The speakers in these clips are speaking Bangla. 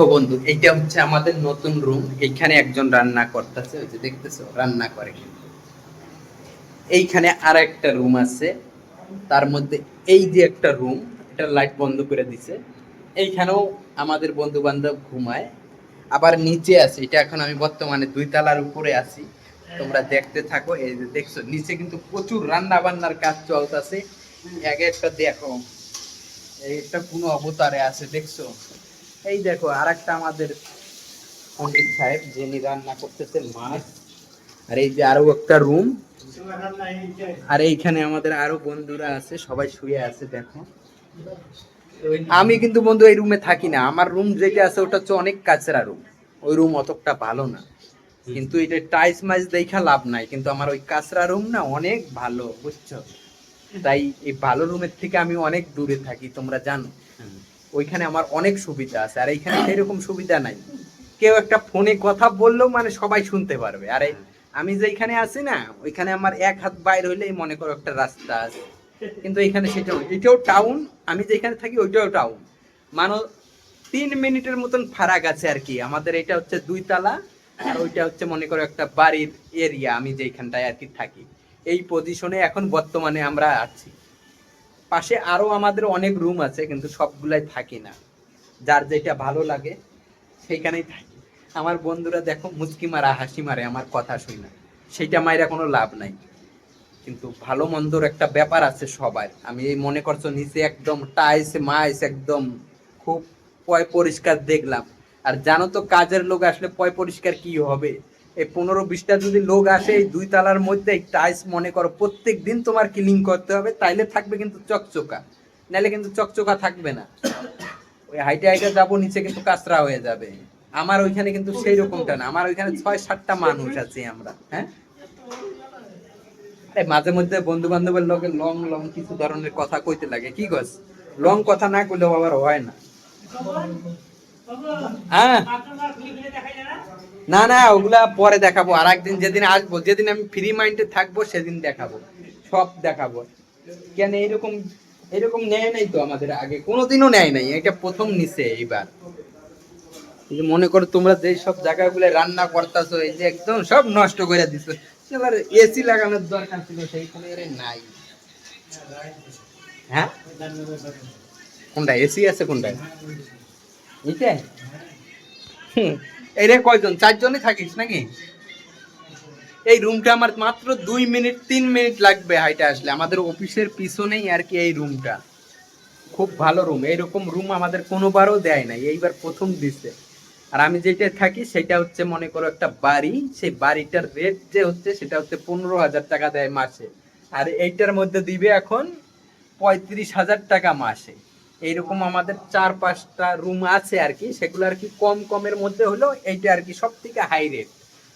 দেখো বন্ধু, এইটা হচ্ছে আমাদের নতুন রুম। এইখানে একজন রান্না করতেছে, ওই যে দেখতেছো রান্না করে। এইখানে আর একটা রুম আছে, তার মধ্যে এই যে একটা রুম, এটা লাইট বন্ধ করে দিছে। এইখানেও আমাদের বন্ধু বান্ধব ঘুমায়। আবার নিচে আছে, এটা এখন আমি বর্তমানে 2 তলার উপরে আছি। তোমরা দেখতে থাকো। এই যে দেখছো নিচে কিন্তু প্রচুর রান্না বান্নার কাজ চলতেছে। এক একটা দেখো, এইটা কোনো অবতারে আছে দেখছো। এই দেখো আর একটা আমাদের পণ্ডিত সাহেব, যিনি রান্না করতেছেন মাছ। আর এই যে আরো একটা রুম। আর এইখানে আমাদের আরো বন্ধুরা আছে, সবাই শুয়ে আছে দেখো। আমি কিন্তু বন্ধু এই রুমে থাকি না। আমার রুম যেটা আছে ওটা হচ্ছে অনেক কাচরা রুম। ওই রুম অতটা ভালো না, কিন্তু এটা টাইস মাইস দেখা লাভ নাই। কিন্তু আমার ওই কাচরা রুম না অনেক ভালো, বুঝছো। তাই এই ভালো রুমের থেকে আমি অনেক দূরে থাকি, তোমরা জানো। ওইখানে আমার অনেক সুবিধা আছে, আর এইখানে সেরকম সুবিধা নাই। কেউ একটা ফোনে কথা বললেও মানে সবাই শুনতে পারবে। আরে আমি যেখানে আছি না, ওইখানে আমার এক হাত বাইর হইলেই মনে করো একটা রাস্তা আছে। কিন্তু এখানে সেটা নয়, এটাও টাউন। আমি যেখানে থাকি ওইটাও টাউন। মানো 3 মিনিটের মতন ফারাক আছে আর কি। আমাদের এটা হচ্ছে 2 তলা, আর ওইটা হচ্ছে মনে করো একটা বাড়ির এরিয়া। আমি যেখানটায় আর কি থাকি, এই পজিশনে এখন বর্তমানে আমরা আছি। পাশে আরো আমাদের অনেক রুম আছে, কিন্তু সবগুলাই থাকি না। যার যেটা ভালো লাগে সেইখানেই থাকি। আমার বন্ধুরা দেখো মুচকি মারা হাসি মারে আমার কথা শুই না, সেইটা মাইরা কোনো লাভ নাই। কিন্তু ভালো মন্দর একটা ব্যাপার আছে সবার। আমি এই মনে করছো নিচে একদম টাইস মাইস একদম খুব পয় পরিষ্কার দেখলাম। আর জানো তো কাজের লোক আসলে পয় পরিষ্কার কি হবে। এই 15-20টা যদি লোক আসে এই 2 তলার মধ্যে, এই টাইস মনে করো প্রত্যেক দিন তোমার ক্লিন করতে হবে, তাইলে থাকবে কিন্তু চকচকা। নাহলে কিন্তু চকচকা থাকবে না। ওই হাইটে হাইটে যাবো, নিচে কিন্তু কাঁচরা হয়ে যাবে। আমার ওইখানে কিন্তু সেই রকমটা না। আমার ওইখানে 6-7টা মানুষ আছি আমরা, হ্যাঁ। এই মাঝে মধ্যে বন্ধু বান্ধবের লগে লং লং কিছু ধরনের কথা কইতে লাগে, কি গছ। লং কথা না কইলেও আবার হয় না। হ্যাঁ, না না, ওগুলা পরে দেখাবো। আর একদিন যেদিন আসবো, যেদিন আমি ফ্রি মাইন্ডে থাকবো সেদিন দেখাবো, সব দেখাবো। কেন এরকম এরকম নেয় নাই তো আমাদের আগে, কোনোদিনও নেয় নাই, এটা প্রথম নিছে এইবার। এই যে মনে করো তোমরা যেই সব জায়গাগুলো রান্না করতেছো, এই যে একদম সব নষ্ট করে দিছো। এবার এসি লাগানোর দরকার ছিল, সেইখানে এর নাই। হ্যাঁ, কোনটা এসি আছে কোনটা? এইটা। এই রে কয়জন, 4জনই থাকিস নাকি? এই রুমটা আমার মাত্র 2 মিনিট 3 মিনিট লাগবে হাইটা আসলে। আমাদের অফিসের পিছনেই আর কি এই রুমটা। খুব ভালো রুম, এইরকম রুম আমাদের কোনোবারও দেয় নাই, এইবার প্রথম দিচ্ছে। আর আমি যেটা থাকি সেটা হচ্ছে মনে করো একটা বাড়ি। সেই বাড়িটার রেট যে হচ্ছে সেটা হচ্ছে 15,000 টাকা দেয় মাসে। আর এইটার মধ্যে দিবে এখন 35,000 টাকা মাসে। এইরকম আমাদের 4-5টা রুম আছে আর কি, সেগুলো আর কি কম কমের মধ্যে হলো। এইটা আর কি সব থেকে হাই রেট।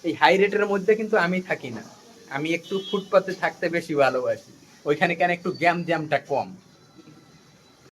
এই হাই রেটের মধ্যে কিন্তু আমি থাকি না। আমি একটু ফুটপাতে থাকতে বেশি ভালোবাসি। ওইখানে কেন একটু গ্যাম জ্যামটা কম।